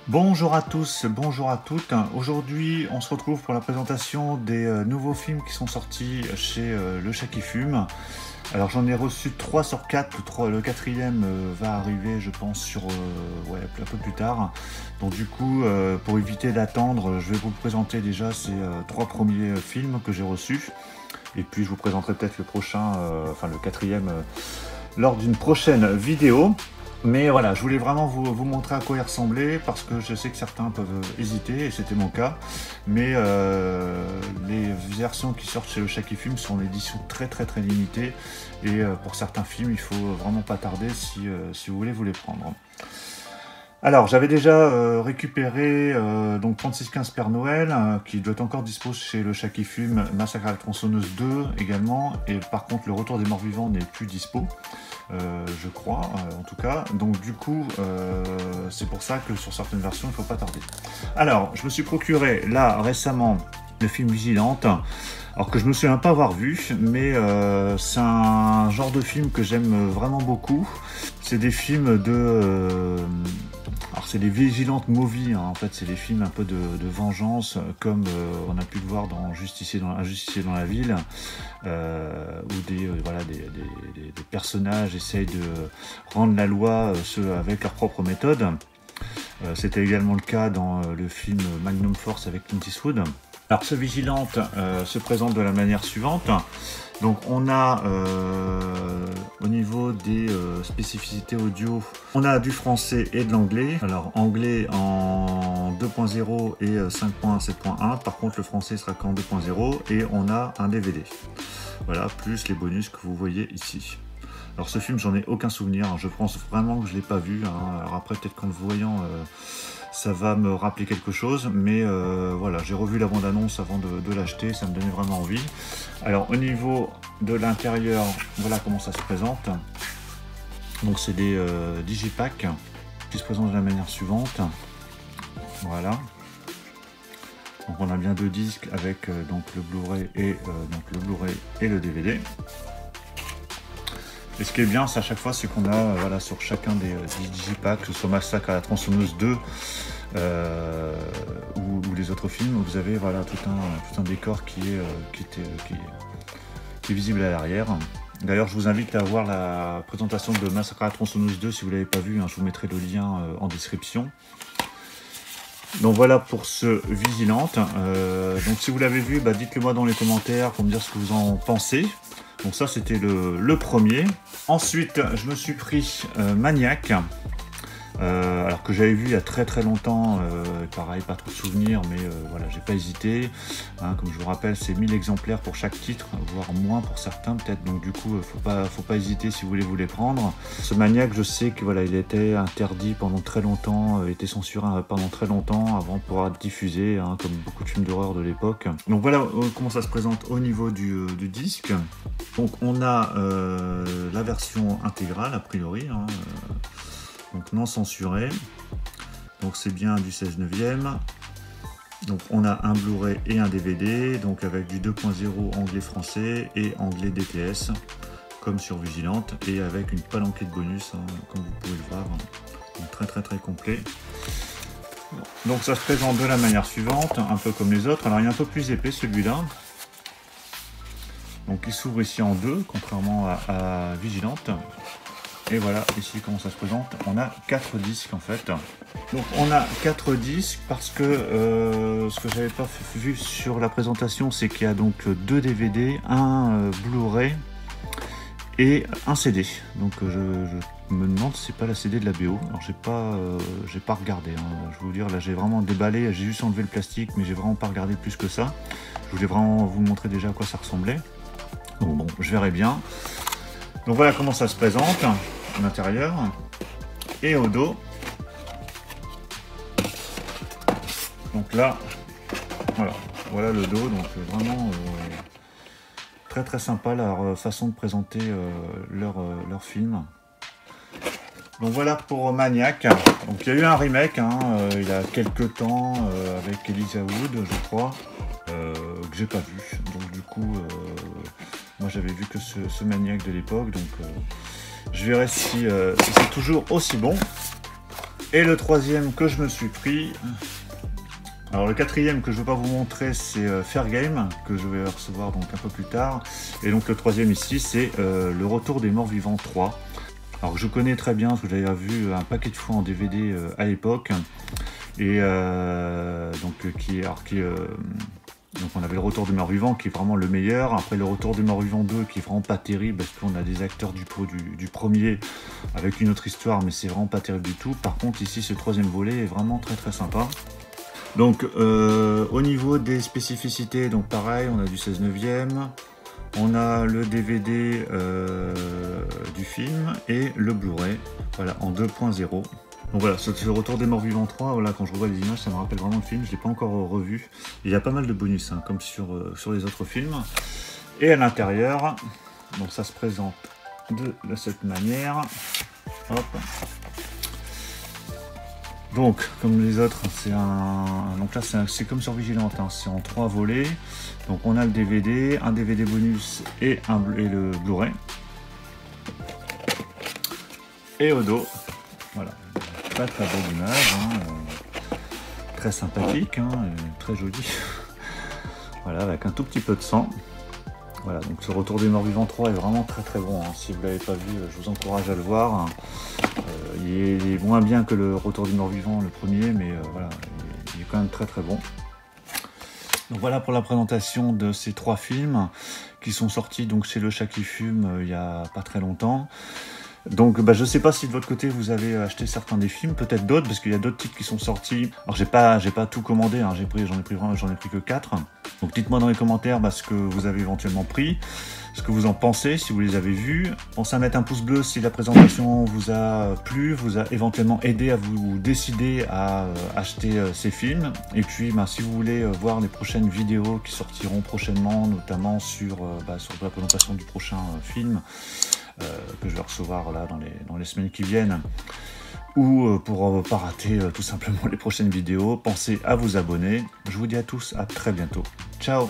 Bonjour à tous, bonjour à toutes. Aujourd'hui, on se retrouve pour la présentation des nouveaux films qui sont sortis chez Le Chat qui Fume. Alors j'en ai reçu 3 sur 4, le quatrième va arriver je pense sur ouais, un peu plus tard. Donc du coup, pour éviter d'attendre, je vais vous présenter déjà ces 3 premiers films que j'ai reçus. Et puis je vous présenterai peut-être le prochain, enfin le quatrième, lors d'une prochaine vidéo. Mais voilà, je voulais vraiment vous montrer à quoi il ressemblait parce que je sais que certains peuvent hésiter et c'était mon cas. Mais les versions qui sortent chez Le Chat qui Fume sont en édition très limitée et pour certains films, il faut vraiment pas tarder si vous voulez vous les prendre. Alors, j'avais déjà récupéré donc 3615 Père Noël, qui doit être encore dispo chez Le Chat qui Fume, Massacre à la tronçonneuse 2 également, et par contre le Retour des morts vivants n'est plus dispo, je crois, en tout cas. Donc du coup, c'est pour ça que sur certaines versions, il ne faut pas tarder. Alors, je me suis procuré là récemment le film Vigilante, alors que je me souviens pas avoir vu, mais c'est un genre de film que j'aime vraiment beaucoup. C'est des films de... alors c'est des vigilantes movies, hein. En fait c'est des films un peu de vengeance, comme on a pu le voir dans Justicier dans la ville, où voilà, des personnages essayent de rendre la loi avec leur propre méthode. C'était également le cas dans le film Magnum Force avec Clint Eastwood. Alors ce Vigilante se présente de la manière suivante. Donc on a au niveau des spécificités audio, on a du français et de l'anglais. Alors anglais en 2.0 et 5.1.7.1. Par contre le français sera qu'en 2.0 et on a un DVD. Voilà, plus les bonus que vous voyez ici. Alors ce film, j'en ai aucun souvenir, hein. Je pense vraiment que je ne l'ai pas vu, hein. Alors après peut-être qu'en le voyant, ça va me rappeler quelque chose, mais voilà, j'ai revu la bande-annonce avant de l'acheter, ça me donnait vraiment envie. Alors au niveau de l'intérieur, voilà comment ça se présente. Donc c'est des digipacks qui se présentent de la manière suivante. Voilà. Donc on a bien 2 disques avec donc le Blu-ray et le DVD. Et ce qui est bien, c'est à chaque fois, c'est qu'on a voilà, sur chacun des digipacks, que ce soit Massacre à la tronçonneuse 2 ou les autres films, vous avez voilà, tout un décor qui est visible à l'arrière. D'ailleurs, je vous invite à voir la présentation de Massacre à la tronçonneuse 2 si vous ne l'avez pas vu, hein, je vous mettrai le lien en description. Donc voilà pour ce Vigilante. Donc si vous l'avez vu, bah, dites-le moi dans les commentaires pour me dire ce que vous en pensez. Donc ça c'était le premier. Ensuite je me suis pris Maniac. Alors que j'avais vu il y a très longtemps, pareil, pas trop de souvenirs, mais voilà, j'ai pas hésité, hein, comme je vous rappelle, c'est 1000 exemplaires pour chaque titre, voire moins pour certains peut-être, donc du coup, faut pas hésiter si vous voulez vous les prendre. Ce Maniac, je sais que voilà, il était interdit pendant très longtemps, était censuré pendant très longtemps avant de pouvoir être diffusé, hein, comme beaucoup de films d'horreur de l'époque. Donc voilà comment ça se présente au niveau du disque. Donc on a la version intégrale a priori, hein, donc non censuré, donc c'est bien du 16/9. Donc on a un Blu-ray et un DVD, donc avec du 2.0 anglais-français et anglais DTS, comme sur Vigilante, et avec une palanquée de bonus, hein, comme vous pouvez le voir, donc très complet. Donc ça se présente de la manière suivante, un peu comme les autres. Alors il est un peu plus épais celui-là. Donc il s'ouvre ici en deux, contrairement à Vigilante. Et voilà, ici comment ça se présente, on a 4 disques en fait. Donc on a 4 disques parce que ce que j'avais pas vu sur la présentation, c'est qu'il y a donc 2 DVD, un Blu-ray et un CD. Donc je me demande si c'est pas la CD de la BO. Alors j'ai pas regardé, hein. Je vais vous dire, là j'ai vraiment déballé, j'ai juste enlevé le plastique, mais j'ai vraiment pas regardé plus que ça. Je voulais vraiment vous montrer déjà à quoi ça ressemblait. Donc bon, je verrai bien. Donc voilà comment ça se présente à l'intérieur et au dos. Donc là, voilà le dos. Donc vraiment très sympa leur façon de présenter leur film. Donc voilà pour Maniac. Donc il y a eu un remake, hein, il y a quelques temps avec Elijah Wood, je crois, que j'ai pas vu. Donc du coup, moi j'avais vu que ce Maniac de l'époque, donc je verrai si c'est toujours aussi bon. Et le troisième que je me suis pris... Alors le quatrième que je ne veux pas vous montrer, c'est Fair Game, que je vais recevoir donc un peu plus tard. Et donc le troisième ici, c'est Le Retour des Morts Vivants 3. Alors je connais très bien, parce que j'avais vu un paquet de fois en DVD à l'époque. Et donc donc on avait Le Retour des Morts Vivants qui est vraiment le meilleur. Après Le Retour des Morts Vivants 2 qui est vraiment pas terrible, parce qu'on a des acteurs du premier avec une autre histoire, mais c'est vraiment pas terrible du tout. Par contre ici ce troisième volet est vraiment très très sympa. Donc au niveau des spécificités, donc pareil, on a du 16/9, on a le DVD du film et le Blu-ray, voilà, en 2.0. Donc voilà, ce Retour des Morts Vivants 3, voilà, quand je revois les images, ça me rappelle vraiment le film, je ne l'ai pas encore revu. Il y a pas mal de bonus, hein, comme sur les autres films. Et à l'intérieur, donc ça se présente de cette manière. Hop. Donc, comme les autres, donc là c'est comme sur Vigilante, hein, c'est en 3 volets. Donc on a le DVD, un DVD bonus et le Blu-ray. Et au dos, voilà, très très belle image, hein, très sympathique, hein, très joli. Voilà, avec un tout petit peu de sang. Voilà, donc ce Retour des Morts Vivants 3 est vraiment très très bon, hein. Si vous ne l'avez pas vu, je vous encourage à le voir. Il est moins bien que le Retour des Morts Vivants, le premier, mais voilà, il est quand même très très bon. Donc voilà pour la présentation de ces 3 films qui sont sortis donc chez Le Chat qui Fume il n'y a pas très longtemps. Donc je ne sais pas si de votre côté vous avez acheté certains des films, peut-être d'autres, parce qu'il y a d'autres titres qui sont sortis. Alors j'ai pas tout commandé, hein, j'en ai pris que 4. Donc dites-moi dans les commentaires ce que vous avez éventuellement pris, ce que vous en pensez, si vous les avez vus. Pensez à mettre un pouce bleu si la présentation vous a plu, vous a éventuellement aidé à vous décider à acheter ces films. Et puis si vous voulez voir les prochaines vidéos qui sortiront prochainement, notamment sur la présentation du prochain film, que je vais recevoir là dans les semaines qui viennent, ou pour pas rater tout simplement les prochaines vidéos, pensez à vous abonner. Je vous dis à tous à très bientôt. Ciao.